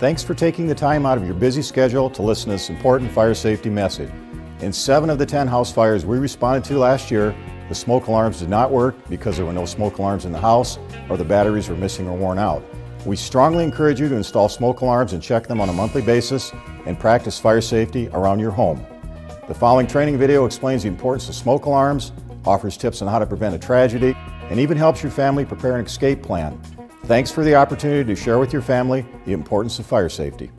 Thanks for taking the time out of your busy schedule to listen to this important fire safety message. In 7 of the 10 house fires we responded to last year, the smoke alarms did not work because there were no smoke alarms in the house or the batteries were missing or worn out. We strongly encourage you to install smoke alarms and check them on a monthly basis and practice fire safety around your home. The following training video explains the importance of smoke alarms, offers tips on how to prevent a tragedy, and even helps your family prepare an escape plan. Thanks for the opportunity to share with your family the importance of fire safety.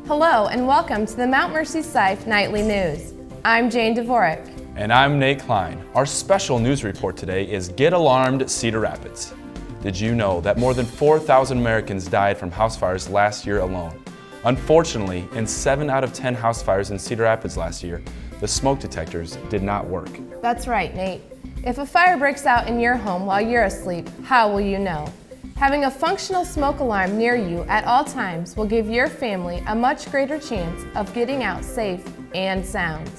Hello and welcome to the Mount Mercy Scythe Nightly News. I'm Jane Dvorak. And I'm Nate Klein. Our special news report today is Get Alarmed, Cedar Rapids. Did you know that more than 4,000 Americans died from house fires last year alone? Unfortunately, in 7 out of 10 house fires in Cedar Rapids last year, the smoke detectors did not work. That's right, Nate. If a fire breaks out in your home while you're asleep, how will you know? Having a functional smoke alarm near you at all times will give your family a much greater chance of getting out safe and sound.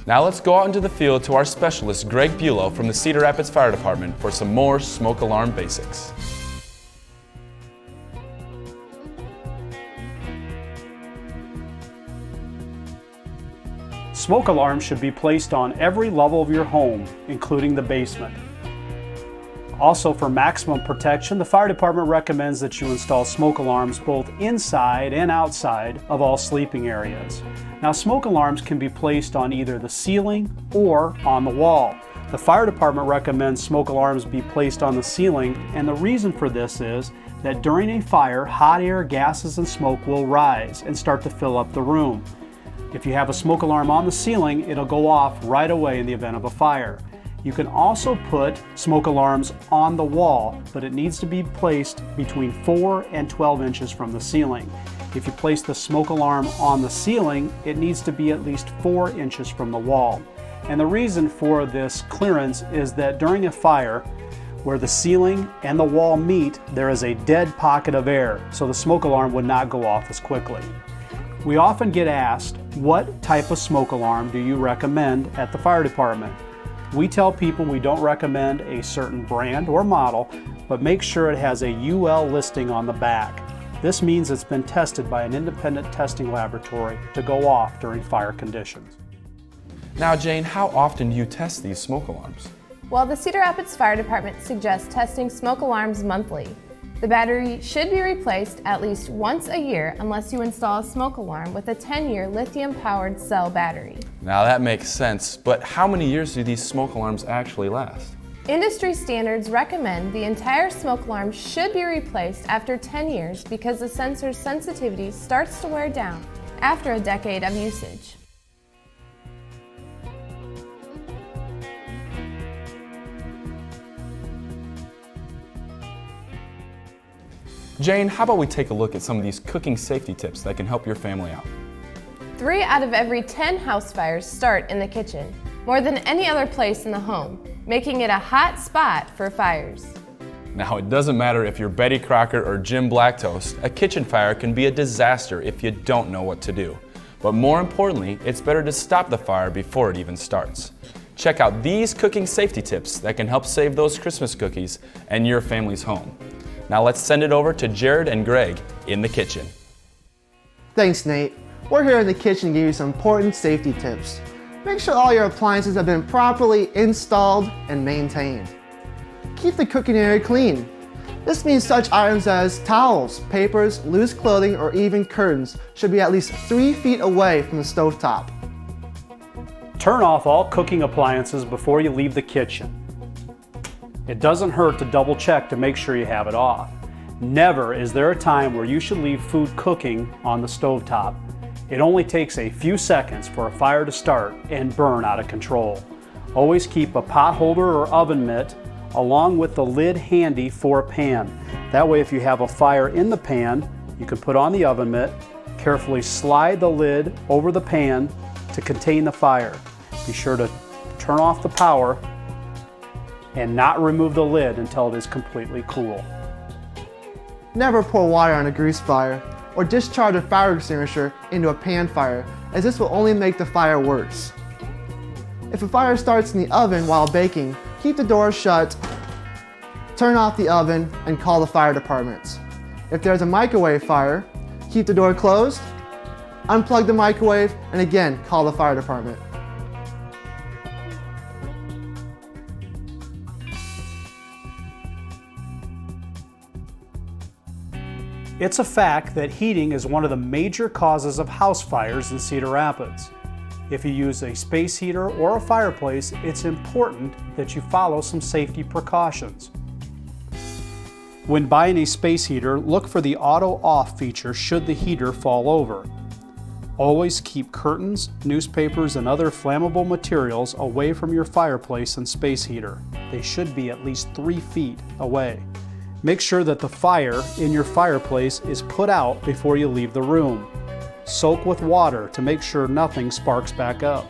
Now let's go out into the field to our specialist, Greg Bulow from the Cedar Rapids Fire Department for some more smoke alarm basics. Smoke alarms should be placed on every level of your home, including the basement. Also, for maximum protection, the fire department recommends that you install smoke alarms both inside and outside of all sleeping areas. Now, smoke alarms can be placed on either the ceiling or on the wall. The fire department recommends smoke alarms be placed on the ceiling, and the reason for this is that during a fire, hot air, gases, and smoke will rise and start to fill up the room. If you have a smoke alarm on the ceiling, it'll go off right away in the event of a fire. You can also put smoke alarms on the wall, but it needs to be placed between 4 and 12 inches from the ceiling. If you place the smoke alarm on the ceiling, it needs to be at least 4 inches from the wall. And the reason for this clearance is that during a fire, where the ceiling and the wall meet, there is a dead pocket of air, so the smoke alarm would not go off as quickly. We often get asked, what type of smoke alarm do you recommend at the fire department? We tell people we don't recommend a certain brand or model, but make sure it has a UL listing on the back. This means it's been tested by an independent testing laboratory to go off during fire conditions. Now, Jane, how often do you test these smoke alarms? Well, the Cedar Rapids Fire Department suggests testing smoke alarms monthly. The battery should be replaced at least once a year unless you install a smoke alarm with a 10-year lithium-powered cell battery. Now that makes sense, but how many years do these smoke alarms actually last? Industry standards recommend the entire smoke alarm should be replaced after 10 years because the sensor's sensitivity starts to wear down after a decade of usage. Jane, how about we take a look at some of these cooking safety tips that can help your family out? 3 out of every 10 house fires start in the kitchen, more than any other place in the home, making it a hot spot for fires. Now, it doesn't matter if you're Betty Crocker or Jim Blacktoast, a kitchen fire can be a disaster if you don't know what to do. But more importantly, it's better to stop the fire before it even starts. Check out these cooking safety tips that can help save those Christmas cookies and your family's home. Now let's send it over to Jared and Greg in the kitchen. Thanks, Nate. We're here in the kitchen to give you some important safety tips. Make sure all your appliances have been properly installed and maintained. Keep the cooking area clean. This means such items as towels, papers, loose clothing, or even curtains should be at least 3 feet away from the stovetop. Turn off all cooking appliances before you leave the kitchen. It doesn't hurt to double check to make sure you have it off. Never is there a time where you should leave food cooking on the stovetop. It only takes a few seconds for a fire to start and burn out of control. Always keep a pot holder or oven mitt along with the lid handy for a pan. That way, if you have a fire in the pan, you can put on the oven mitt, carefully slide the lid over the pan to contain the fire. Be sure to turn off the power and not remove the lid until it is completely cool. Never pour water on a grease fire or discharge a fire extinguisher into a pan fire, as this will only make the fire worse. If a fire starts in the oven while baking, keep the door shut, turn off the oven, and call the fire department. If there's a microwave fire, keep the door closed, unplug the microwave, and again, call the fire department. It's a fact that heating is one of the major causes of house fires in Cedar Rapids. If you use a space heater or a fireplace, it's important that you follow some safety precautions. When buying a space heater, look for the auto off feature should the heater fall over. Always keep curtains, newspapers, and other flammable materials away from your fireplace and space heater. They should be at least 3 feet away. Make sure that the fire in your fireplace is put out before you leave the room. Soak with water to make sure nothing sparks back up.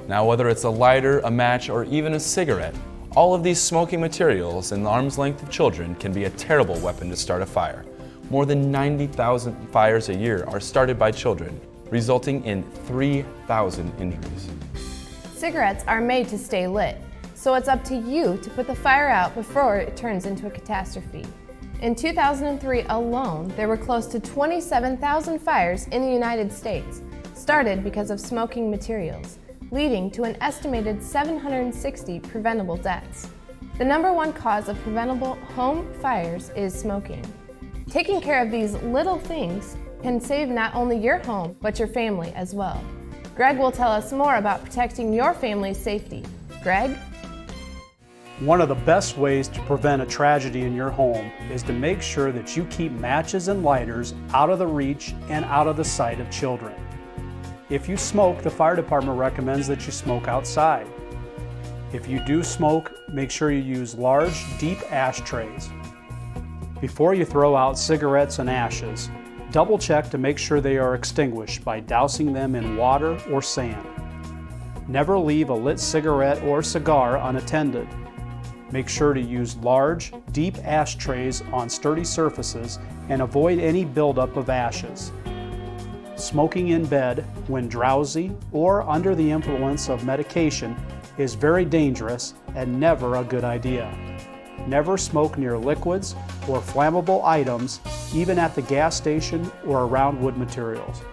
Now, whether it's a lighter, a match, or even a cigarette, all of these smoking materials in the arm's length of children can be a terrible weapon to start a fire. More than 90,000 fires a year are started by children, resulting in 3,000 injuries. Cigarettes are made to stay lit, so it's up to you to put the fire out before it turns into a catastrophe. In 2003 alone, there were close to 27,000 fires in the United States, started because of smoking materials, leading to an estimated 760 preventable deaths. The #1 cause of preventable home fires is smoking. Taking care of these little things can save not only your home, but your family as well. Greg will tell us more about protecting your family's safety. Greg? One of the best ways to prevent a tragedy in your home is to make sure that you keep matches and lighters out of the reach and out of the sight of children. If you smoke, the fire department recommends that you smoke outside. If you do smoke, make sure you use large, deep ashtrays. Before you throw out cigarettes and ashes, double check to make sure they are extinguished by dousing them in water or sand. Never leave a lit cigarette or cigar unattended. Make sure to use large, deep ashtrays on sturdy surfaces and avoid any buildup of ashes. Smoking in bed when drowsy or under the influence of medication is very dangerous and never a good idea. Never smoke near liquids or flammable items, even at the gas station or around wood materials.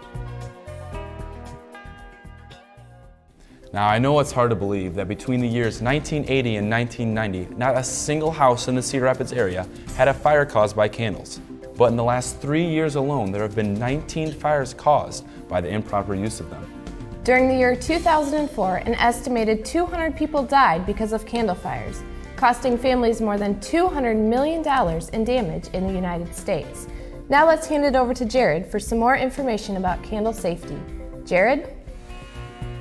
Now, I know it's hard to believe that between the years 1980 and 1990, not a single house in the Cedar Rapids area had a fire caused by candles. But in the last 3 years alone, there have been 19 fires caused by the improper use of them. During the year 2004, an estimated 200 people died because of candle fires, costing families more than $200 million in damage in the United States. Now let's hand it over to Jared for some more information about candle safety. Jared?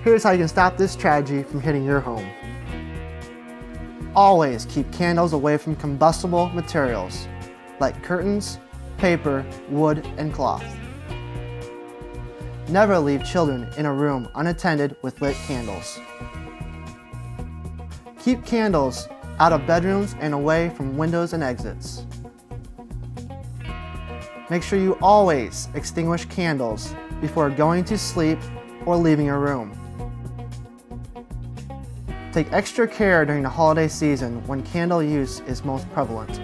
Here's how you can stop this tragedy from hitting your home. Always keep candles away from combustible materials like curtains, paper, wood, and cloth. Never leave children in a room unattended with lit candles. Keep candles out of bedrooms and away from windows and exits. Make sure you always extinguish candles before going to sleep or leaving your room. Take extra care during the holiday season when candle use is most prevalent.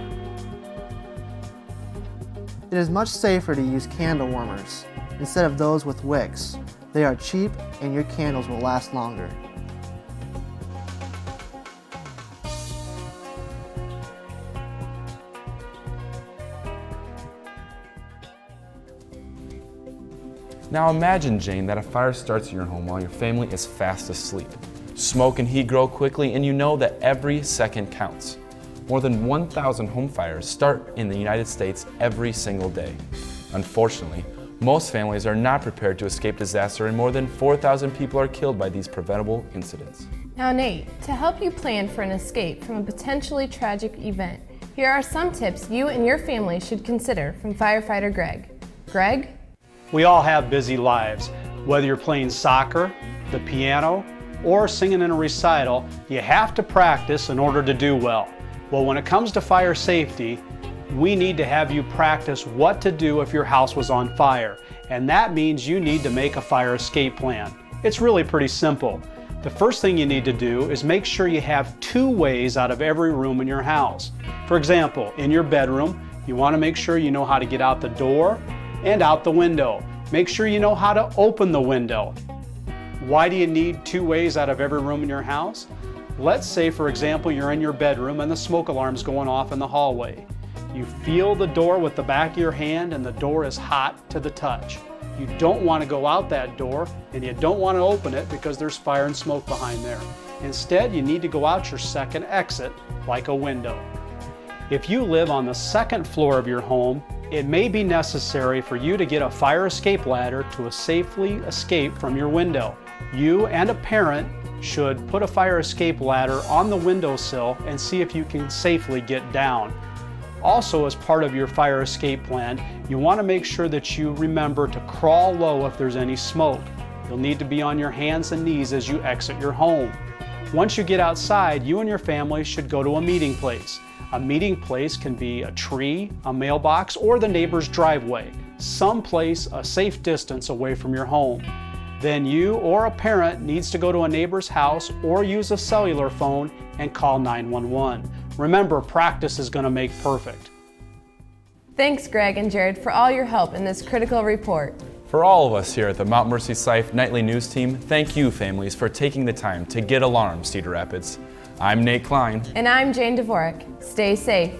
It is much safer to use candle warmers instead of those with wicks. They are cheap and your candles will last longer. Now imagine, Jane, that a fire starts in your home while your family is fast asleep. Smoke and heat grow quickly, and you know that every second counts. More than 1,000 home fires start in the United States every single day. Unfortunately, most families are not prepared to escape disaster, and more than 4,000 people are killed by these preventable incidents. Now Nate, to help you plan for an escape from a potentially tragic event, here are some tips you and your family should consider from firefighter Greg. Greg? We all have busy lives. Whether you're playing soccer, the piano, or singing in a recital, you have to practice in order to do well. Well, when it comes to fire safety, we need to have you practice what to do if your house was on fire. And that means you need to make a fire escape plan. It's really pretty simple. The first thing you need to do is make sure you have 2 ways out of every room in your house. For example, in your bedroom, you want to make sure you know how to get out the door and out the window. Make sure you know how to open the window. Why do you need 2 ways out of every room in your house? Let's say, for example, you're in your bedroom and the smoke alarm's going off in the hallway. You feel the door with the back of your hand and the door is hot to the touch. You don't want to go out that door and you don't want to open it because there's fire and smoke behind there. Instead, you need to go out your second exit, like a window. If you live on the 2nd floor of your home, it may be necessary for you to get a fire escape ladder to safely escape from your window. You and a parent should put a fire escape ladder on the windowsill and see if you can safely get down. Also, as part of your fire escape plan, you want to make sure that you remember to crawl low if there's any smoke. You'll need to be on your hands and knees as you exit your home. Once you get outside, you and your family should go to a meeting place. A meeting place can be a tree, a mailbox, or the neighbor's driveway, someplace a safe distance away from your home. Then you or a parent needs to go to a neighbor's house or use a cellular phone and call 911. Remember, practice is going to make perfect. Thanks, Greg and Jared, for all your help in this critical report. For all of us here at the Mount Mercy Sife Nightly News Team, thank you, families, for taking the time to get alarmed, Cedar Rapids. I'm Nate Klein. And I'm Jane Dvorak. Stay safe.